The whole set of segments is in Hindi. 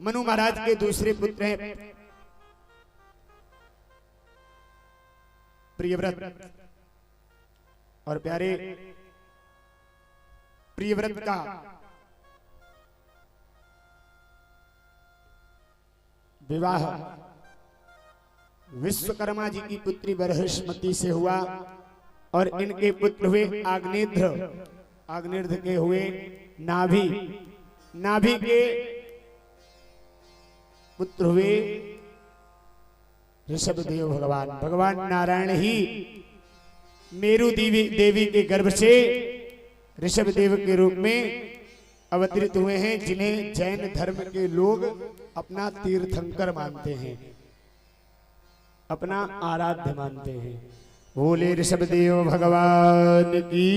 मनु महाराज के दूसरे पुत्र हैं प्रियव्रत, और प्यारे प्रियव्रत का विवाह विश्वकर्मा जी की पुत्री बृहस्पति से हुआ, और इनके पुत्र हुए आग्नेध्र, आग्नेध्र के हुए नाभि, नाभि के पुत्र हुए ऋषभदेव भगवान। भगवान नारायण ही मेरु देवी के गर्भ से ऋषभदेव के रूप में अवतरित हुए हैं, जिन्हें जैन धर्म के लोग अपना तीर्थंकर मानते हैं, अपना आराध्य मानते हैं। बोले ऋषभदेव भगवान की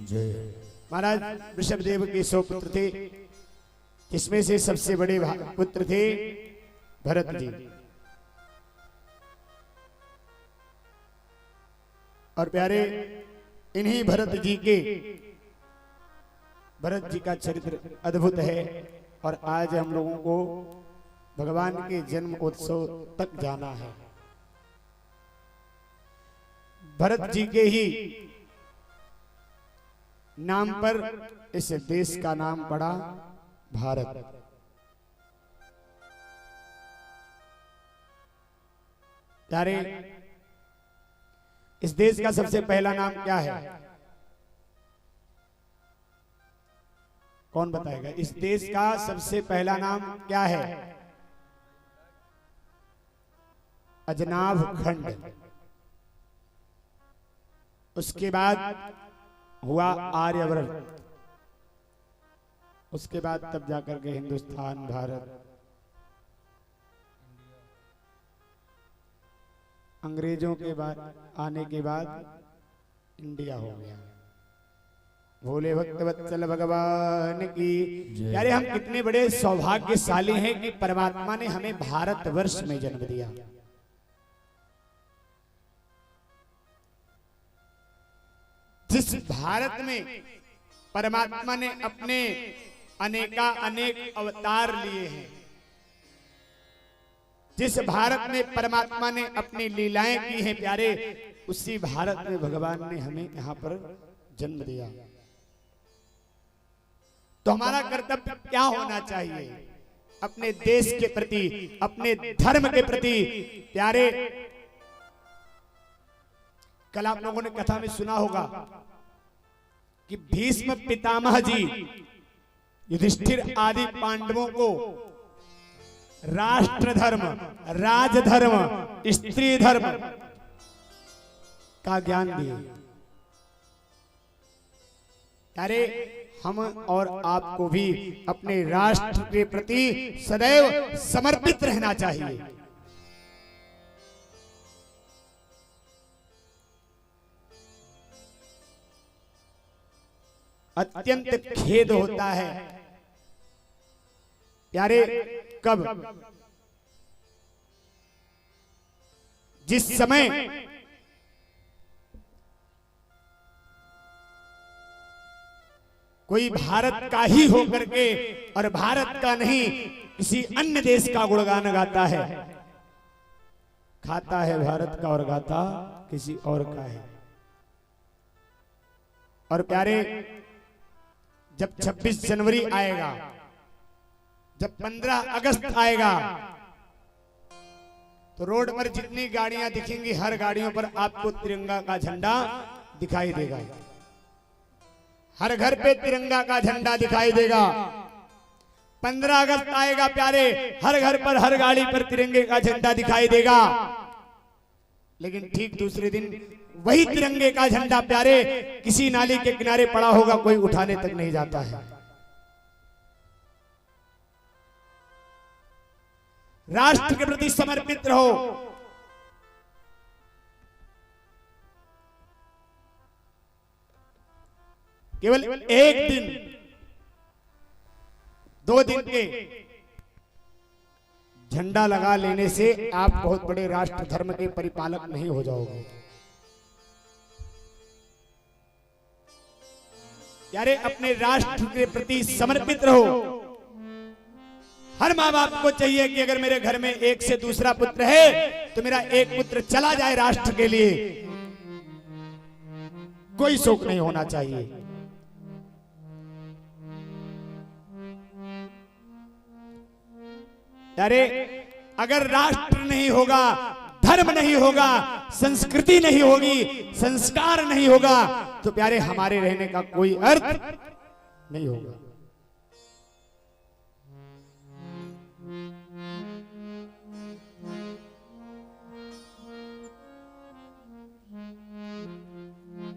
जय। महाराज ऋषभदेव के 100 पुत्र थे, जिसमें से सबसे बड़े पुत्र थे भरत जी, और प्यारे इन्हीं भरत जी का चरित्र अद्भुत है, और आज हम लोगों को भगवान के जन्म उत्सव तक जाना है। भरत जी के ही नाम पर इस देश का नाम पड़ा भारत। प्यारे इस देश का सबसे पहला नाम क्या है? कौन बताएगा? इस देश का सबसे पहला नाम क्या है? अजनाभ खंड। उसके बाद हुआ आर्यवर्त, उसके बाद तब जाकर के हिंदुस्तान, भारत। अंग्रेजों के बाद आने के बाद इंडिया हो गया। भोले भक्त वत्सल भगवान की। यारे हम कितने बड़े सौभाग्यशाली हैं कि परमात्मा ने हमें भारतवर्ष में जन्म दिया। जिस भारत में परमात्मा ने अपने अनेक अवतार लिए हैं, जिस भारत में परमात्मा ने अपनी लीलाएं की हैं प्यारे, उसी भारत में भगवान ने हमें यहाँ पर जन्म दिया। तो हमारा कर्तव्य क्या होना चाहिए? अपने देश के प्रति, अपने धर्म के प्रति। प्यारे कल आप लोगों ने कथा में सुना होगा कि भीष्म पितामह जी युधिष्ठिर आदि पांडवों को राष्ट्र धर्म, राजधर्म, स्त्री धर्म का ज्ञान दिए। अरे हम और आपको भी अपने राष्ट्र के प्रति सदैव समर्पित रहना चाहिए। अत्यंत खेद होता है प्यारे, कब जिस समय कोई भारत का ही होकर के और भारत का नहीं किसी अन्य देश का गुणगान गाता है, खाता है भारत का और गाता किसी और का है। और प्यारे जब 26 जनवरी आएगा, जब 15 अगस्त आएगा, तो रोड पर जितनी गाड़ियां दिखेंगी हर गाड़ियों पर आपको तिरंगा का झंडा दिखाई देगा। हर घर पे तिरंगा का झंडा दिखाई देगा। 15 अगस्त आएगा प्यारे, हर घर पर हर गाड़ी पर तिरंगे का झंडा दिखाई देगा। लेकिन ठीक दूसरे दिन वही तिरंगे का झंडा प्यारे किसी नाली के किनारे पड़ा होगा, कोई उठाने तक नहीं जाता है। राष्ट्र के प्रति समर्पित रहो। केवल एक दिन 2 दिन के झंडा लगा लेने से आप बहुत बड़े राष्ट्र धर्म के परिपालक नहीं हो जाओगे। यारे अपने राष्ट्र के प्रति समर्पित रहो। हर माँ बाप को चाहिए कि अगर मेरे घर में एक से दूसरा पुत्र है तो मेरा एक पुत्र चला जाए राष्ट्र के लिए, कोई शोक नहीं होना चाहिए। अरे अगर राष्ट्र नहीं होगा, धर्म नहीं होगा, संस्कृति नहीं होगी, संस्कार नहीं होगा, तो प्यारे हमारे रहने का कोई अर्थ नहीं होगा।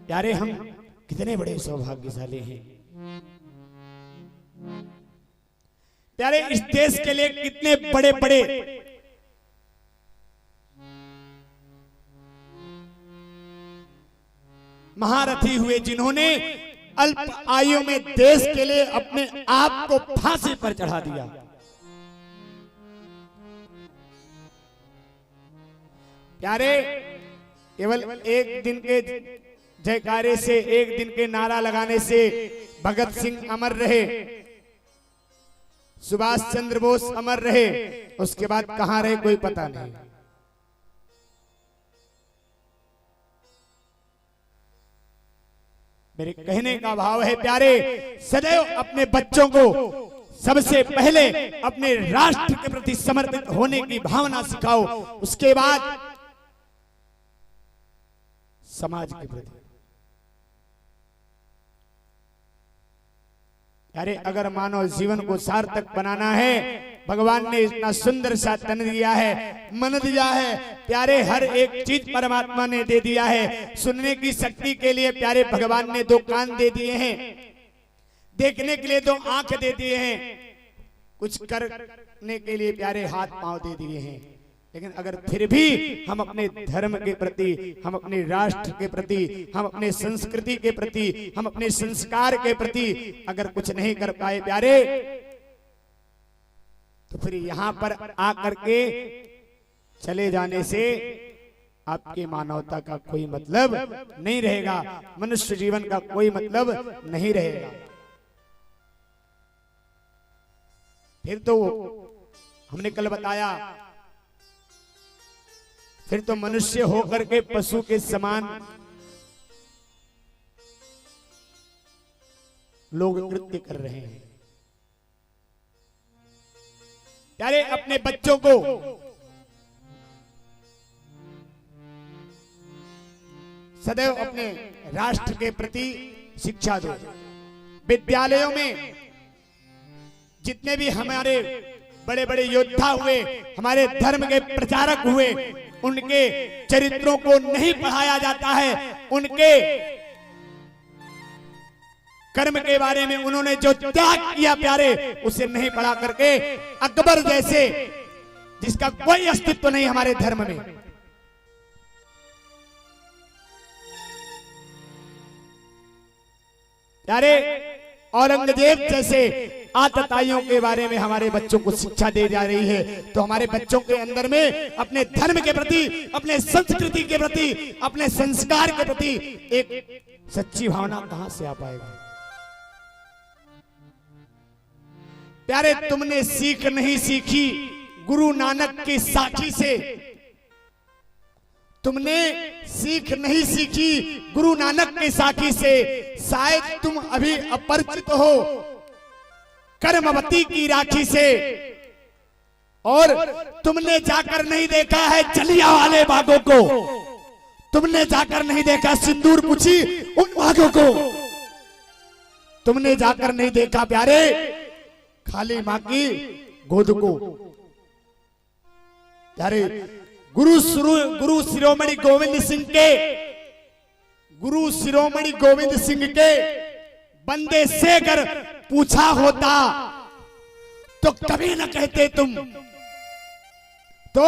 प्यारे हम कितने बड़े सौभाग्यशाली हैं। प्यारे इस देश के लिए कितने बड़े बड़े महारथी हुए, जिन्होंने अल्प आयु में देश के लिए अपने आप को फांसी पर चढ़ा दिया। प्यारे केवल एक दिन के जयकारे से, एक दिन के नारा लगाने से भगत सिंह अमर रहे, सुभाष चंद्र बोस अमर रहे, उसके बाद कहां रहे कोई पता नहीं। मेरे कहने का भाव है प्यारे, सदैव अपने बच्चों को सबसे पहले अपने राष्ट्र के प्रति समर्पित होने की भावना सिखाओ, उसके बाद समाज के प्रति। अरे अगर मानव जीवन को सार्थक बनाना है, भगवान ने इतना सुंदर सा तन दिया है, मन दिया है, प्यारे हर एक चीज परमात्मा ने दे दिया है। सुनने की शक्ति के लिए प्यारे भगवान ने 2 कान दे दिए हैं, देखने के लिए 2 आंख दे दिए हैं, कुछ करने के लिए प्यारे हाथ पांव दे दिए हैं। लेकिन अगर फिर भी हम अपने धर्म के प्रति, हम अपने राष्ट्र के प्रति, हम अपने संस्कृति के प्रति, हम अपने संस्कार के प्रति अगर कुछ नहीं कर पाए प्यारे, तो फिर यहां पर आकर के चले जाने से आपकी मानवता का कोई मतलब नहीं रहेगा, मनुष्य जीवन का कोई मतलब नहीं रहेगा। फिर तो हमने कल बताया, फिर तो मनुष्य होकर के पशु के समान लोग कृत्य कर रहे हैं। प्यारे अपने बच्चों को सदैव अपने राष्ट्र के प्रति शिक्षा दो। विद्यालयों में जितने भी हमारे बड़े बड़े योद्धा हुए, हमारे धर्म के प्रचारक हुए, उनके चरित्रों को नहीं पढ़ाया जाता है। उनके कर्म के बारे में उन्होंने जो त्याग किया प्यारे, उसे नहीं पढ़ा करके अकबर जैसे, जिसका कोई अस्तित्व नहीं हमारे धर्म में, प्यारे औरंगजेब जैसे आतताइयों के बारे में हमारे बच्चों को शिक्षा दी जा रही है। तो हमारे बच्चों के अंदर में अपने धर्म के प्रति, अपने संस्कृति के प्रति, अपने संस्कार के प्रति एक सच्ची भावना कहां से आ पाएगा। प्यारे तुमने सीख नहीं सीखी गुरु नानक की साखी से, तुमने सीख नहीं सीखी गुरु नानक की साखी से, शायद तुम अभी अपरिचित हो कर्मवती की राखी से, और तुमने जाकर नहीं देखा है जलियांवाले बागों को, तुमने जाकर नहीं देखा सिंदूर पुछी उन बागों को, तुमने जाकर नहीं देखा प्यारे खाली मां की गोद को। प्यारे गुरु शिरोमणि गोविंद सिंह के, गुरु शिरोमणि गोविंद सिंह के बंदे से अगर पूछा होता तो कभी न कहते तुम, तो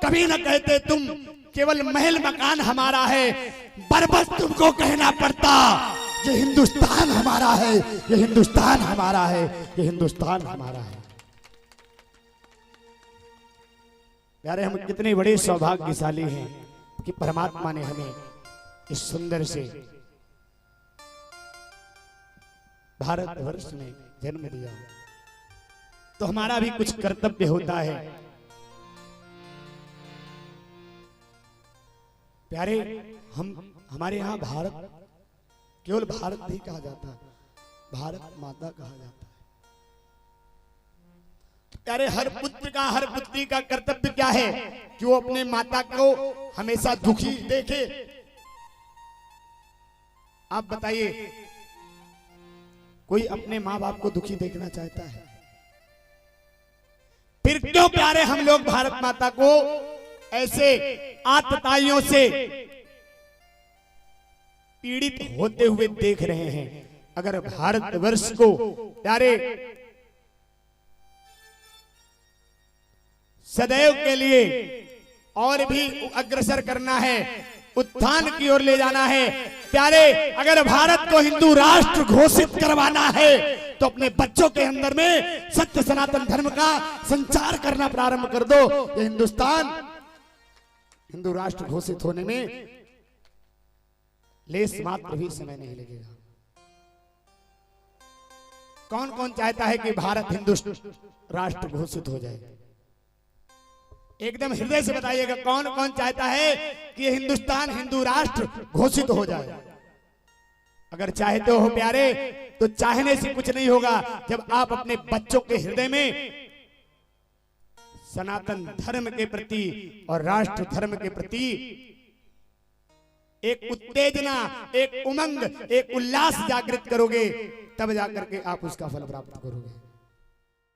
कभी न कहते तुम केवल महल मकान हमारा है, बरबस तुमको कहना पड़ता ये हिंदुस्तान हमारा है, ये हिंदुस्तान हमारा है, ये हिंदुस्तान हमारा है। यारे हम कितने बड़े सौभाग्यशाली हैं कि परमात्मा ने हमें इस सुंदर से भारतवर्ष में जन्म दिया। तो हमारा भी कुछ कर्तव्य होता है। प्यारे, हमारे यहाँ भारत केवल भारत नहीं कहा जाता, भारत माता कहा जाता है। प्यारे, हर पुत्र का, हर पुत्री का कर्तव्य क्या है कि वो अपने माता को हमेशा दुखी देखे। आप बताइए, कोई अपने माँ बाप को दुखी देखना चाहता है? फिर क्यों प्यारे हम लोग भारत माता को ऐसे आतताइयों से पीड़ित होते हुए देख रहे हैं? अगर भारतवर्ष को प्यारे सदैव के लिए और भी अग्रसर करना है, उत्थान की ओर ले जाना है, प्यारे अगर भारत को हिंदू राष्ट्र घोषित करवाना है तो अपने बच्चों के अंदर में सत्य सनातन धर्म का संचार करना प्रारंभ कर दो। ये हिंदुस्तान हिंदू राष्ट्र घोषित होने में लेस मात्र भी समय नहीं लगेगा। कौन कौन चाहता है कि भारत हिंदू राष्ट्र घोषित हो जाए? एकदम हृदय से बताइएगा, कौन कौन चाहता है कि हिंदुस्तान हिंदू राष्ट्र घोषित हो जाए? अगर चाहते हो प्यारे तो चाहने से कुछ नहीं होगा। जब आप अपने बच्चों के हृदय में सनातन धर्म के प्रति और राष्ट्र धर्म के प्रति एक उत्तेजना, एक उमंग, एक उल्लास जागृत करोगे, तब जाकर के आप उसका फल प्राप्त करोगे।